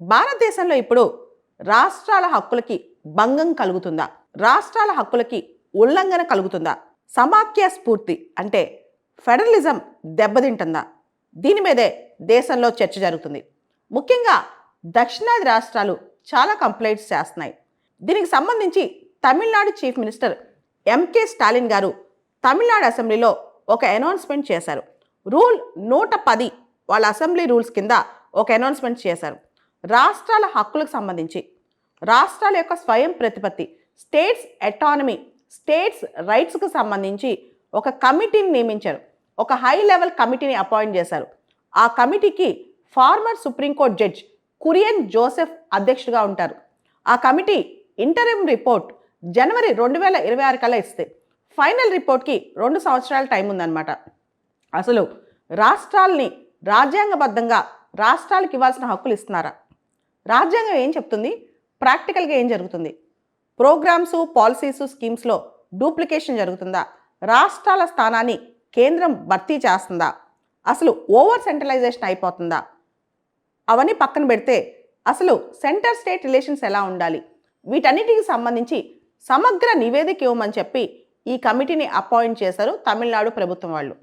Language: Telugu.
భారతదేశంలో ఇప్పుడు రాష్ట్రాల హక్కులకి భంగం కలుగుతుందా? రాష్ట్రాల హక్కులకి ఉల్లంఘన కలుగుతుందా? సమాఖ్య స్ఫూర్తి అంటే ఫెడరలిజం దెబ్బతింటుందా? దీని మీదే దేశంలో చర్చ జరుగుతుంది. ముఖ్యంగా దక్షిణాది రాష్ట్రాలు చాలా కంప్లైంట్స్ చేస్తున్నాయి. దీనికి సంబంధించి Tamil Nadu chief minister MK Stalin గారు తమిళనాడు అసెంబ్లీలో ఒక అనౌన్స్మెంట్ చేశారు. రూల్ 110 వాళ్ళ అసెంబ్లీ రూల్స్ కింద ఒక అనౌన్స్మెంట్ చేశారు. రాష్ట్రాల హక్కులకు సంబంధించి, రాష్ట్రాల యొక్క స్వయం ప్రతిపత్తి, స్టేట్స్ ఎటానమీ, స్టేట్స్ రైట్స్కు సంబంధించి ఒక కమిటీని నియమించారు. ఒక హై లెవెల్ కమిటీని అపాయింట్ చేశారు. ఆ కమిటీకి former supreme court judge Kurian Joseph అధ్యక్షుడిగా ఉంటారు. ఆ కమిటీ ఇంటరిమ్ రిపోర్ట్ జనవరి 2026 కల్లా ఇస్తే ఫైనల్ రిపోర్ట్కి 2 సంవత్సరాల టైం ఉందన్నమాట. అసలు రాష్ట్రాలని రాజ్యాంగబద్ధంగా రాష్ట్రాలకు ఇవ్వాల్సిన హక్కులు ఇస్తున్నారా? రాజ్యాంగం ఏం చెప్తుంది? ప్రాక్టికల్గా ఏం జరుగుతుంది? ప్రోగ్రామ్స్, పాలసీస్, స్కీమ్స్లో డూప్లికేషన్ జరుగుతుందా? రాష్ట్రాల స్థానాన్ని కేంద్రం భర్తీ చేస్తుందా? అసలు ఓవర్ సెంట్రలైజేషన్ అయిపోతుందా? అవన్నీ పక్కన పెడితే అసలు సెంటర్ స్టేట్ రిలేషన్స్ ఎలా ఉండాలి? వీటన్నిటికి సంబంధించి సమగ్ర నివేదిక ఇవ్వమని చెప్పి ఈ కమిటీని అపాయింట్ చేశారు తమిళనాడు ప్రభుత్వం వాళ్ళు.